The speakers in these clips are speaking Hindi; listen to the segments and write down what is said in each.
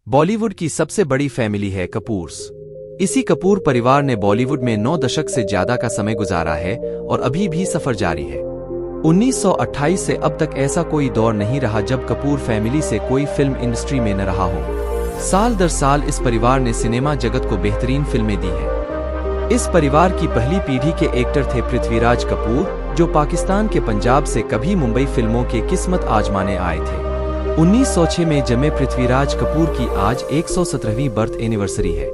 बॉलीवुड की सबसे बड़ी फैमिली है कपूर्स। इसी कपूर परिवार ने बॉलीवुड में 9 दशक से ज्यादा का समय गुजारा है और अभी भी सफर जारी है। 1928 से अब तक ऐसा कोई दौर नहीं रहा जब कपूर फैमिली से कोई फिल्म इंडस्ट्री में न रहा हो। साल दर साल इस परिवार ने सिनेमा जगत को बेहतरीन फिल्में दी हैं। इस परिवार की पहली पीढ़ी के एक्टर थे पृथ्वीराज कपूर, जो पाकिस्तान के पंजाब से कभी मुंबई फिल्मों की किस्मत आजमाने आए थे। 1906 में जन्मे पृथ्वीराज कपूर की आज 117वीं बर्थ एनिवर्सरी है।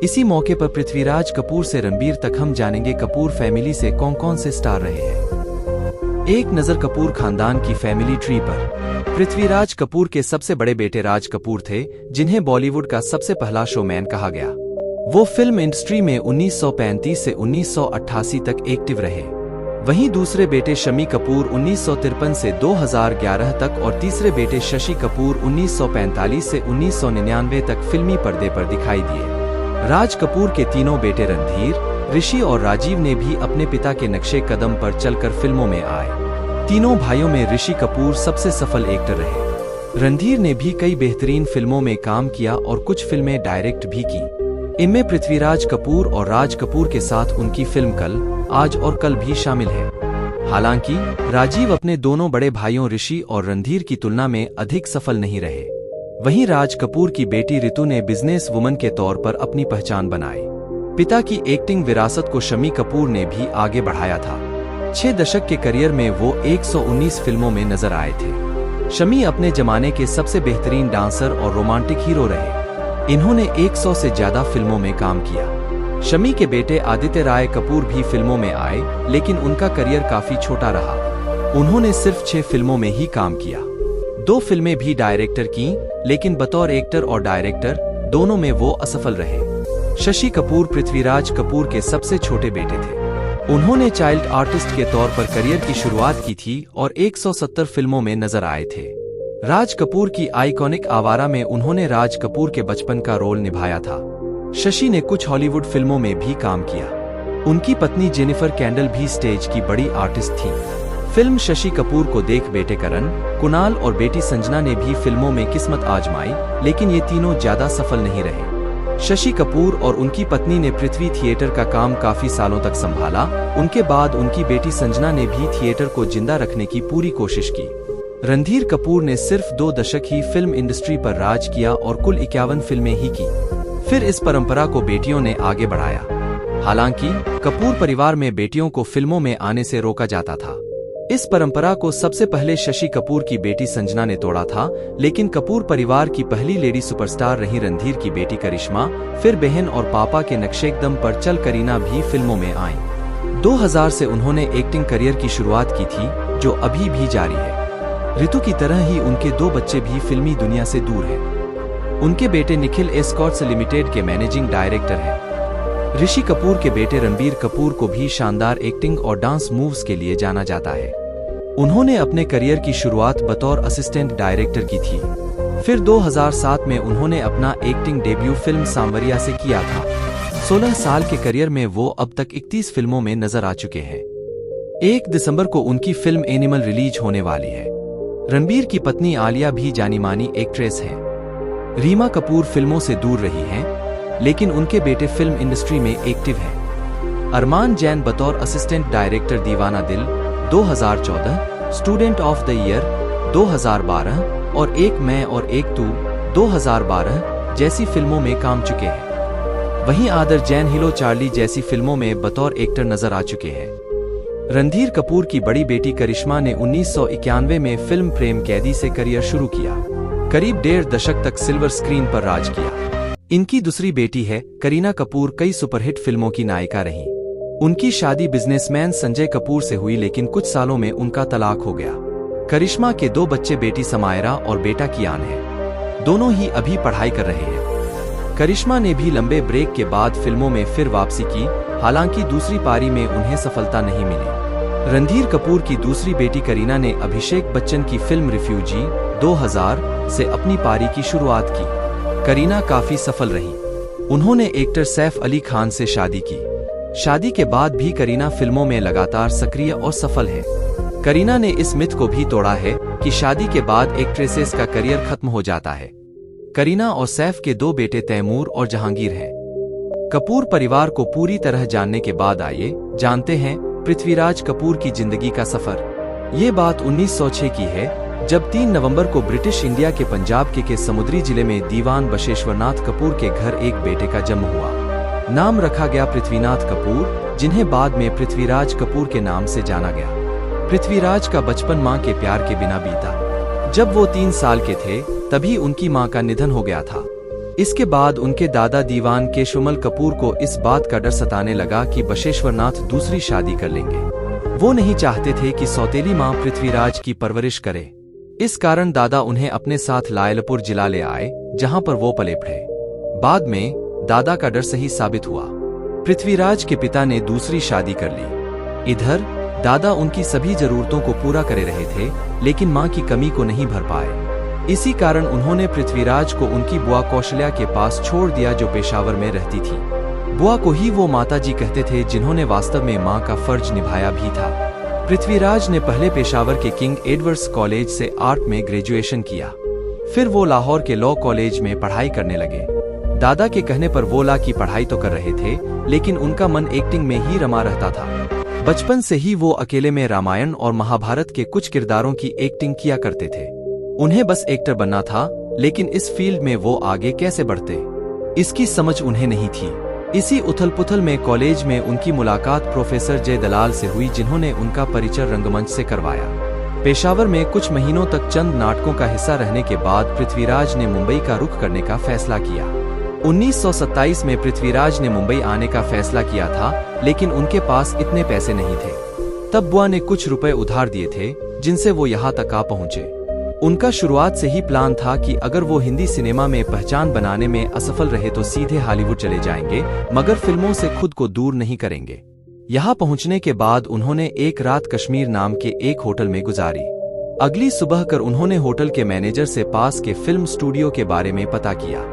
इसी मौके पर पृथ्वीराज कपूर से रणबीर तक हम जानेंगे कपूर फैमिली से कौन कौन से स्टार रहे हैं। एक नजर कपूर खानदान की फैमिली ट्री पर। पृथ्वीराज कपूर के सबसे बड़े बेटे राज कपूर थे, जिन्हें बॉलीवुड का सबसे पहला शोमैन कहा गया। वो फिल्म इंडस्ट्री में 1935 से 1988 तक एक्टिव रहे। वहीं दूसरे बेटे शमी कपूर 1953 से 2011 तक और तीसरे बेटे शशि कपूर 1945 से 1999 तक फिल्मी पर्दे पर दिखाई दिए। राज कपूर के तीनों बेटे रणधीर, ऋषि और राजीव ने भी अपने पिता के नक्शे कदम पर चलकर फिल्मों में आए। तीनों भाइयों में ऋषि कपूर सबसे सफल एक्टर रहे। रणधीर ने भी कई बेहतरीन फिल्मों में काम किया और कुछ फिल्में डायरेक्ट भी की। इनमें पृथ्वीराज कपूर और राज कपूर के साथ उनकी फिल्म कल, आज और कल भी शामिल है। हालांकि राजीव अपने दोनों बड़े भाइयों ऋषि और रणधीर की तुलना में अधिक सफल नहीं रहे। वहीं राज कपूर की बेटी रितु ने बिजनेस वुमन के तौर पर अपनी पहचान बनाई। पिता की एक्टिंग विरासत को शमी कपूर ने भी आगे बढ़ाया था। 6 दशक के करियर में वो 119 फिल्मों में नजर आए थे। शमी अपने जमाने के सबसे बेहतरीन डांसर और रोमांटिक हीरो रहे। इन्होंने 100 से ज्यादा फिल्मों में काम किया। शमी के बेटे आदित्य राय कपूर भी फिल्मों में आए, लेकिन उनका करियर काफी छोटा रहा। उन्होंने सिर्फ 6 फिल्मों में ही काम किया। 2 फिल्में भी डायरेक्टर की, लेकिन बतौर एक्टर और डायरेक्टर दोनों में वो असफल रहे। शशि कपूर पृथ्वीराज कपूर के सबसे छोटे बेटे थे। उन्होंने चाइल्ड आर्टिस्ट के तौर पर करियर की शुरुआत की थी और 170 फिल्मों में नजर आए थे। राज कपूर की आइकॉनिक आवारा में उन्होंने राज कपूर के बचपन का रोल निभाया था। शशि ने कुछ हॉलीवुड फिल्मों में भी काम किया। उनकी पत्नी जेनिफर कैंडल भी स्टेज की बड़ी आर्टिस्ट थी। फिल्म शशि कपूर को देख बेटे करण, कुणाल और बेटी संजना ने भी फिल्मों में किस्मत आजमाई, लेकिन ये तीनों ज्यादा सफल नहीं रहे। शशि कपूर और उनकी पत्नी ने पृथ्वी थिएटर का काम काफी सालों तक संभाला। उनके बाद उनकी बेटी संजना ने भी थिएटर को जिंदा रखने की पूरी कोशिश की। रणधीर कपूर ने सिर्फ 2 दशक ही फिल्म इंडस्ट्री पर राज किया और कुल 51 फिल्में ही की। फिर इस परंपरा को बेटियों ने आगे बढ़ाया। हालांकि कपूर परिवार में बेटियों को फिल्मों में आने से रोका जाता था। इस परंपरा को सबसे पहले शशि कपूर की बेटी संजना ने तोड़ा था, लेकिन कपूर परिवार की पहली लेडी सुपरस्टार रही रणधीर की बेटी करिश्मा, फिर बहन और पापा के नक्शेकदम पर चल करीना भी फिल्मों में आईं। 2000 से उन्होंने एक्टिंग करियर की शुरुआत की थी, जो अभी भी जारी है। रितु की तरह ही उनके 2 बच्चे भी फिल्मी दुनिया से दूर हैं। उनके बेटे निखिल एस्कॉर्ट्स लिमिटेड के मैनेजिंग डायरेक्टर हैं। ऋषि कपूर के बेटे रणबीर कपूर को भी शानदार एक्टिंग और डांस मूव्स के लिए जाना जाता है। उन्होंने अपने करियर की शुरुआत बतौर असिस्टेंट डायरेक्टर की थी। फिर 2007 में उन्होंने अपना एक्टिंग डेब्यू फिल्म सांवरिया से किया था। 16 साल के करियर में वो अब तक 31 फिल्मों में नजर आ चुके हैं। 1 दिसंबर को उनकी फिल्म एनिमल रिलीज होने वाली है। रणबीर की पत्नी आलिया भी जानी मानी एक्ट्रेस हैं। रीमा कपूर फिल्मों से दूर रही हैं, लेकिन उनके बेटे फिल्म इंडस्ट्री में एक्टिव हैं। अरमान जैन बतौर असिस्टेंट डायरेक्टर दीवाना दिल 2014, स्टूडेंट ऑफ द ईयर 2012 और एक मैं और एक तू 2012 जैसी फिल्मों में काम चुके हैं। वहीं आदर जैन हिलो चार्ली जैसी फिल्मों में बतौर एक्टर नजर आ चुके हैं। रणधीर कपूर की बड़ी बेटी करिश्मा ने 1991 में फिल्म प्रेम कैदी से करियर शुरू किया। करीब 1.5 दशक तक सिल्वर स्क्रीन पर राज किया। इनकी दूसरी बेटी है करीना कपूर, कई सुपरहिट फिल्मों की नायिका रही। उनकी शादी बिजनेसमैन संजय कपूर से हुई, लेकिन कुछ सालों में उनका तलाक हो गया। करिश्मा के 2 बच्चे, बेटी समायरा और बेटा कियान है। दोनों ही अभी पढ़ाई कर रहे हैं। करिश्मा ने भी लंबे ब्रेक के बाद फिल्मों में फिर वापसी की, हालांकि दूसरी पारी में उन्हें सफलता नहीं मिली। रणधीर कपूर की दूसरी बेटी करीना ने अभिषेक बच्चन की फिल्म रिफ्यूजी 2000 से अपनी पारी की शुरुआत की। करीना काफी सफल रही। उन्होंने एक्टर सैफ अली खान से शादी की। शादी के बाद भी करीना फिल्मों में लगातार सक्रिय और सफल है। करीना ने इस मिथ को भी तोड़ा है कि शादी के बाद एक्ट्रेसेस का करियर खत्म हो जाता है। करीना और सैफ के 2 बेटे तैमूर और जहांगीर हैं। कपूर परिवार को पूरी तरह जानने के बाद आइए जानते हैं पृथ्वीराज कपूर की जिंदगी का सफर। ये बात 1906 की है, जब 3 नवंबर को ब्रिटिश इंडिया के पंजाब के समुद्री जिले में दीवान बशेश्वरनाथ कपूर के घर एक बेटे का जन्म हुआ। नाम रखा गया पृथ्वीनाथ कपूर, जिन्हें बाद में पृथ्वीराज कपूर के नाम से जाना गया। पृथ्वीराज का बचपन मां के प्यार के बिना बीता। जब वो 3 साल के थे तभी उनकी मां का निधन हो गया था। इसके बाद उनके दादा दीवान केशवमल कपूर को इस बात का डर सताने लगा कि बशेश्वरनाथ दूसरी शादी कर लेंगे। वो नहीं चाहते थे कि सौतेली मां पृथ्वीराज की परवरिश करे। इस कारण दादा उन्हें अपने साथ लायलपुर जिला ले आए, जहां पर वो पले बढ़े। बाद में दादा का डर सही साबित हुआ। पृथ्वीराज के पिता ने दूसरी शादी कर ली। इधर दादा उनकी सभी जरूरतों को पूरा करे रहे थे, लेकिन मां की कमी को नहीं भर पाए। इसी कारण उन्होंने पृथ्वीराज को उनकी बुआ कौशल्या के पास छोड़ दिया, जो पेशावर में रहती थी। बुआ को ही वो माताजी कहते थे, जिन्होंने वास्तव में मां का फर्ज निभाया भी था। पृथ्वीराज ने पहले पेशावर के किंग एडवर्ड्स कॉलेज से आर्ट में ग्रेजुएशन किया। फिर वो लाहौर के लॉ कॉलेज में पढ़ाई करने लगे। दादा के कहने पर वो लॉ की पढ़ाई तो कर रहे थे, लेकिन उनका मन एक्टिंग में ही रमा रहता था। बचपन से ही वो अकेले में रामायण और महाभारत के कुछ किरदारों की एक्टिंग किया करते थे। उन्हें बस एक्टर बनना था, लेकिन इस फील्ड में वो आगे कैसे बढ़ते, इसकी समझ उन्हें नहीं थी। इसी उथल पुथल में कॉलेज में उनकी मुलाकात प्रोफेसर जय दलाल से हुई, जिन्होंने उनका परिचय रंगमंच से करवाया। पेशावर में कुछ महीनों तक चंद नाटकों का हिस्सा रहने के बाद पृथ्वीराज ने मुंबई का रुख करने का फैसला किया। 1927 में पृथ्वीराज ने मुंबई आने का फैसला किया था, लेकिन उनके पास इतने पैसे नहीं थे। तब बुआ ने कुछ रुपए उधार दिए थे, जिनसे वो यहाँ तक आ पहुंचे। उनका शुरुआत से ही प्लान था कि अगर वो हिंदी सिनेमा में पहचान बनाने में असफल रहे तो सीधे हॉलीवुड चले जाएंगे, मगर फिल्मों से खुद को दूर नहीं करेंगे। यहाँ पहुंचने के बाद उन्होंने एक रात कश्मीर नाम के एक होटल में गुजारी। अगली सुबह कर उन्होंने होटल के मैनेजर से पास के फिल्म स्टूडियो के बारे में पता किया।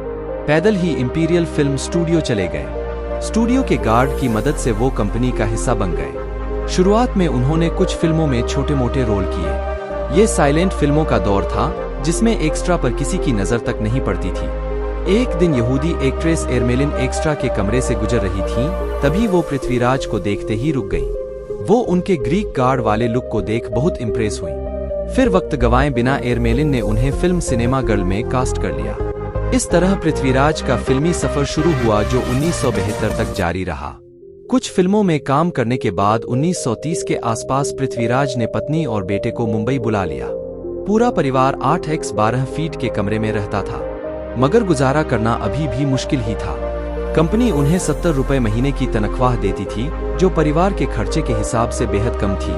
पैदल ही इंपीरियल फिल्म स्टूडियो चले गए। स्टूडियो के गार्ड की मदद से वो कंपनी का हिस्सा बन गए। शुरुआत में उन्होंने कुछ फिल्मों में छोटे मोटे रोल किए। ये साइलेंट फिल्मों का दौर था, जिसमें एक्स्ट्रा पर किसी की नजर तक नहीं पड़ती थी। एक दिन यहूदी एक्ट्रेस एरमेलिन एक्स्ट्रा के कमरे से गुजर रही थी, तभी वो पृथ्वीराज को देखते ही रुक गईं। वो उनके ग्रीक गार्ड वाले लुक को देख बहुत इम्प्रेस हुई। फिर वक्त गवाए बिना एरमेलिन ने उन्हें फिल्म सिनेमा गर्ल में कास्ट कर लिया। इस तरह पृथ्वीराज का फिल्मी सफर शुरू हुआ, जो 1972 तक जारी रहा। कुछ फिल्मों में काम करने के बाद 1930 के आसपास पृथ्वीराज ने पत्नी और बेटे को मुंबई बुला लिया। पूरा परिवार 8x12 फीट के कमरे में रहता था, मगर गुजारा करना अभी भी मुश्किल ही था। कंपनी उन्हें 70 रुपए महीने की तनख्वाह देती थी, जो परिवार के खर्चे के हिसाब से बेहद कम थी।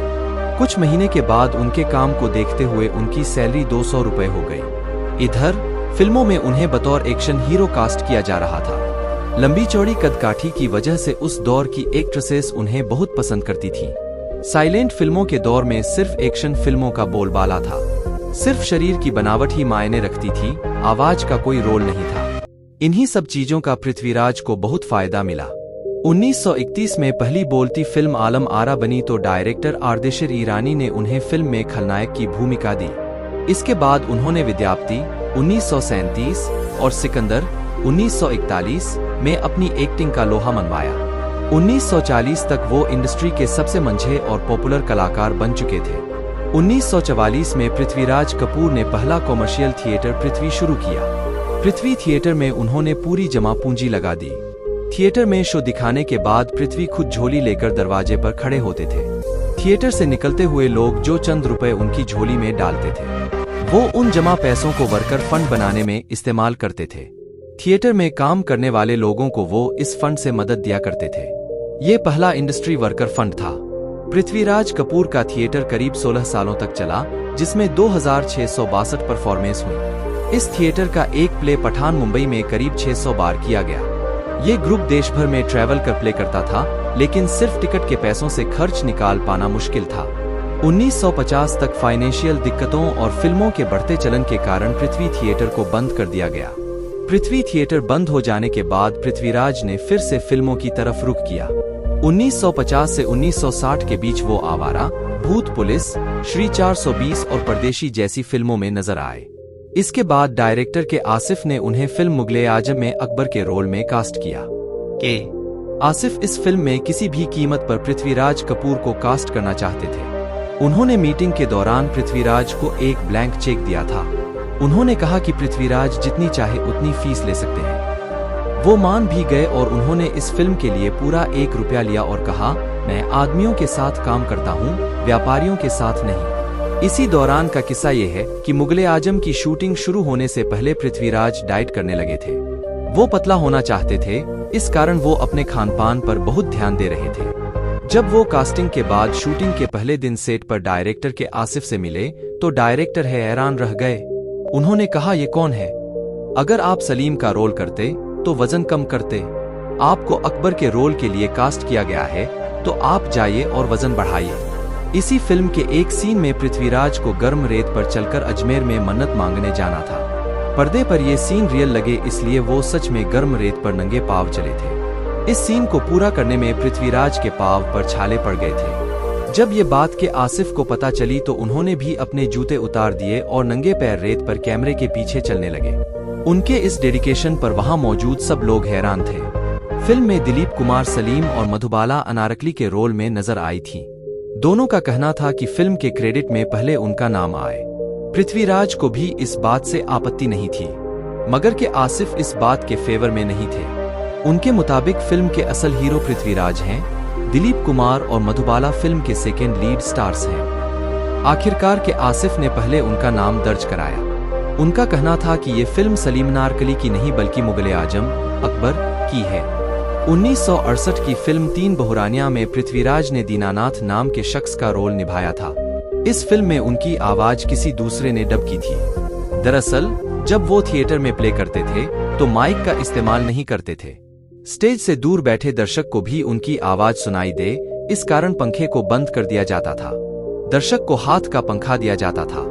कुछ महीने के बाद उनके काम को देखते हुए उनकी सैलरी 200 रुपए हो गई। इधर फिल्मों में उन्हें बतौर एक्शन हीरो कास्ट किया जा रहा था। लंबी चौड़ी कदकाठी की वजह से उस दौर की एक्ट्रेसेस उन्हें बहुत पसंद करती थीं। साइलेंट फिल्मों के दौर में सिर्फ एक्शन फिल्मों का बोलबाला था। सिर्फ शरीर की बनावट ही मायने रखती थी, आवाज का कोई रोल नहीं था। इन्हीं सब चीजों का पृथ्वीराज को बहुत फायदा मिला। 1931 में पहली बोलती फिल्म आलम आरा बनी तो डायरेक्टर आर्देशिर ईरानी ने उन्हें फिल्म में खलनायक की भूमिका दी। इसके बाद उन्होंने विद्यापति 1937 और सिकंदर 1941 में अपनी एक्टिंग का लोहा मनवाया। 1940 तक वो इंडस्ट्री के सबसे मंझे और पॉपुलर कलाकार बन चुके थे। 1944 में पृथ्वीराज कपूर ने पहला कॉमर्शियल थिएटर पृथ्वी शुरू किया। पृथ्वी थिएटर में उन्होंने पूरी जमा पूंजी लगा दी। थिएटर में शो दिखाने के बाद पृथ्वी खुद झोली लेकर दरवाजे पर खड़े होते थे। थिएटर से निकलते हुए लोग जो चंद रुपए उनकी झोली में डालते थे, वो उन जमा पैसों को वर्कर फंड बनाने में इस्तेमाल करते थे। थिएटर में काम करने वाले लोगों को वो इस फंड से मदद दिया करते थे। ये पहला इंडस्ट्री वर्कर फंड था। पृथ्वीराज कपूर का थिएटर करीब 16 सालों तक चला, जिसमें 2662 परफॉर्मेंस हुई। इस थिएटर का एक प्ले पठान मुंबई में करीब 600 बार किया गया। ये ग्रुप देश भर में ट्रैवल कर प्ले करता था, लेकिन सिर्फ टिकट के पैसों से खर्च निकाल पाना मुश्किल था। 1950 तक फाइनेंशियल दिक्कतों और फिल्मों के बढ़ते चलन के कारण पृथ्वी थिएटर को बंद कर दिया गया। पृथ्वी थिएटर बंद हो जाने के बाद पृथ्वीराज ने फिर से फिल्मों की तरफ रुख किया। 1950 से 1960 के बीच वो आवारा, भूत पुलिस, श्री 420 और परदेशी जैसी फिल्मों में नजर आए। इसके बाद डायरेक्टर के आसिफ ने उन्हें फिल्म मुगल-ए-आजम में अकबर के रोल में कास्ट किया। आसिफ इस फिल्म में किसी भी कीमत पर पृथ्वीराज कपूर को कास्ट करना चाहते थे। उन्होंने मीटिंग के दौरान पृथ्वीराज को एक ब्लैंक चेक दिया था। उन्होंने कहा कि पृथ्वीराज जितनी चाहे उतनी फीस ले सकते हैं। वो मान भी गए और उन्होंने इस फिल्म के लिए पूरा 1 रुपया लिया और कहा, मैं आदमियों के साथ काम करता हूँ, व्यापारियों के साथ नहीं। इसी दौरान का किस्सा ये है कि मुगल-ए-आजम की शूटिंग शुरू होने से पहले पृथ्वीराज डाइट करने लगे थे। वो पतला होना चाहते थे, इस कारण वो अपने खानपान पर बहुत ध्यान दे रहे थे। जब वो कास्टिंग के बाद शूटिंग के पहले दिन सेट पर डायरेक्टर के आसिफ से मिले तो डायरेक्टर हैरान रह गए। उन्होंने कहा, ये कौन है? अगर आप सलीम का रोल करते तो वजन कम करते। आपको अकबर के रोल के लिए कास्ट किया गया है तो आप जाइए और वजन बढ़ाइए। इसी फिल्म के एक सीन में पृथ्वीराज को गर्म रेत पर चलकर अजमेर में मन्नत मांगने जाना था। पर्दे पर यह सीन रियल लगे, इसलिए वो सच में गर्म रेत पर नंगे पांव चले थे। इस सीन को पूरा करने में पृथ्वीराज के पांव पर छाले पड़ गए थे। जब ये बात के आसिफ को पता चली तो उन्होंने भी अपने जूते उतार दिए और नंगे पैर रेत पर कैमरे के पीछे चलने लगे। उनके इस डेडिकेशन पर वहां मौजूद सब लोग हैरान थे। फिल्म में दिलीप कुमार सलीम और मधुबाला अनारकली के रोल में नजर आई थी। दोनों का कहना था कि फिल्म के क्रेडिट में पहले उनका नाम आए। पृथ्वीराज को भी इस बात से आपत्ति नहीं थी, मगर के आसिफ इस बात के फेवर में नहीं थे। उनके मुताबिक फिल्म के असल हीरो पृथ्वीराज हैं, दिलीप कुमार और मधुबाला फिल्म के सेकेंड लीड स्टार्स हैं। आखिरकार के आसिफ ने पहले उनका नाम दर्ज कराया। उनका कहना था कि ये फिल्म सलीम अनारकली की नहीं बल्कि मुगल-ए-आजम अकबर की है। 1968 की फिल्म 3 बहुरानियां में पृथ्वीराज ने दीनानाथ नाम के शख्स का रोल निभाया था। इस फिल्म में उनकी आवाज किसी दूसरे ने डब की थी। दरअसल जब वो थिएटर में प्ले करते थे तो माइक का इस्तेमाल नहीं करते थे। स्टेज से दूर बैठे दर्शक को भी उनकी आवाज सुनाई दे, इस कारण पंखे को बंद कर दिया जाता था। दर्शक को हाथ का पंखा दिया जाता था।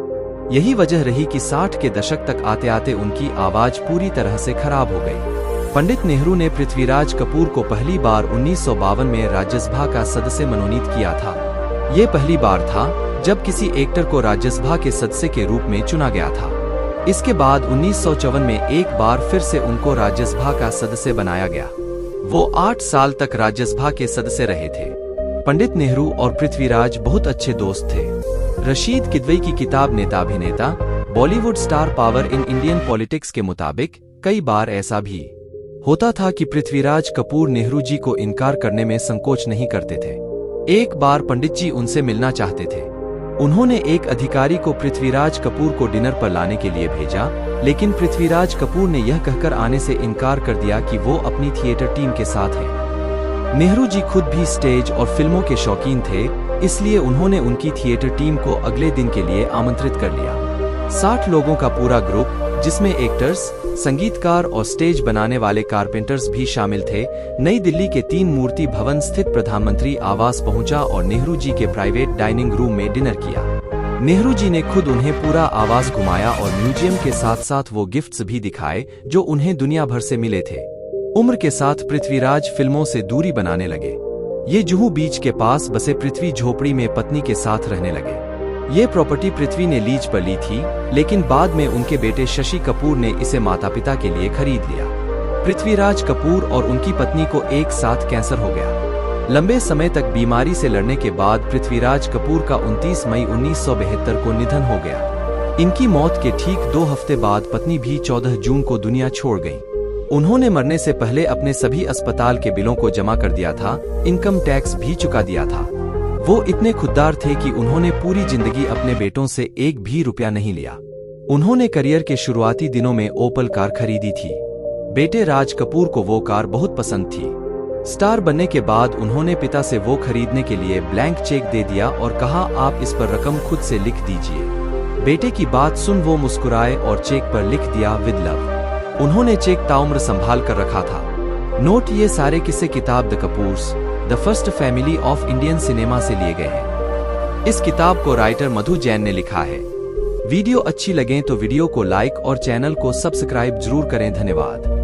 यही वजह रही कि 60 के दशक तक आते आते उनकी आवाज पूरी तरह से खराब हो गई। पंडित नेहरू ने पृथ्वीराज कपूर को पहली बार 1952 में राज्यसभा का सदस्य मनोनीत किया था। ये पहली बार था जब किसी एक्टर को राज्यसभा के सदस्य के रूप में चुना गया था। इसके बाद 1954 में एक बार फिर से उनको राज्यसभा का सदस्य बनाया गया। वो 8 साल तक राज्यसभा के सदस्य रहे थे। पंडित नेहरू और पृथ्वीराज बहुत अच्छे दोस्त थे। रशीद किदवई की किताब नेता अभिनेता Bollywood star power in Indian politics के मुताबिक कई बार ऐसा भी होता था कि पृथ्वीराज कपूर नेहरू जी को इनकार करने में संकोच नहीं करते थे। एक बार पंडित जी उनसे मिलना चाहते थे। उन्होंने एक अधिकारी को पृथ्वीराज कपूर को डिनर पर लाने के लिए भेजा, लेकिन पृथ्वीराज कपूर ने यह कहकर आने से इनकार कर दिया कि वो अपनी थिएटर टीम के साथ हैं। नेहरू जी खुद भी स्टेज और फिल्मों के शौकीन थे, इसलिए उन्होंने उनकी थिएटर टीम को अगले दिन के लिए आमंत्रित कर लिया। 60 लोगों का पूरा ग्रुप, जिसमें एक्टर्स, संगीतकार और स्टेज बनाने वाले कारपेंटर्स भी शामिल थे, नई दिल्ली के 3 मूर्ति भवन स्थित प्रधानमंत्री आवास पहुंचा और नेहरू जी के प्राइवेट डाइनिंग रूम में डिनर किया। नेहरू जी ने खुद उन्हें पूरा आवास घुमाया और म्यूजियम के साथ साथ वो गिफ्ट्स भी दिखाए जो उन्हें दुनिया भर से मिले थे। उम्र के साथ पृथ्वीराज फिल्मों से दूरी बनाने लगे। ये जुहू बीच के पास बसे पृथ्वी झोपड़ी में पत्नी के साथ रहने लगे। ये प्रॉपर्टी पृथ्वी ने लीज पर ली थी, लेकिन बाद में उनके बेटे शशि कपूर ने इसे माता पिता के लिए खरीद लिया। पृथ्वीराज कपूर और उनकी पत्नी को एक साथ कैंसर हो गया। लंबे समय तक बीमारी से लड़ने के बाद पृथ्वीराज कपूर का 29 मई 1972 को निधन हो गया। इनकी मौत के ठीक 2 हफ्ते बाद पत्नी भी 14 जून को दुनिया छोड़ गई। उन्होंने मरने से पहले अपने सभी अस्पताल के बिलों को जमा कर दिया था, इनकम टैक्स भी चुका दिया था। वो इतने खुददार थे कि उन्होंने पूरी जिंदगी अपने बेटों से एक भी रुपया नहीं लिया। उन्होंने करियर के शुरुआती दिनों में ओपल कार खरीदी थी। बेटे राज कपूर को वो कार बहुत पसंद थी। स्टार बनने के बाद उन्होंने पिता से वो खरीदने के लिए ब्लैंक चेक दे दिया और कहा, आप इस पर रकम खुद से लिख दीजिए। बेटे की बात सुन वो मुस्कुराए और चेक पर लिख दिया, विद लव। उन्होंने चेक ताउम्र संभाल कर रखा था। नोट, ये सारे किस्से किताब the Kapoors the first family of Indian cinema से लिए गए हैं। इस किताब को राइटर मधु जैन ने लिखा है। वीडियो अच्छी लगे तो वीडियो को लाइक और चैनल को सब्सक्राइब जरूर करें। धन्यवाद।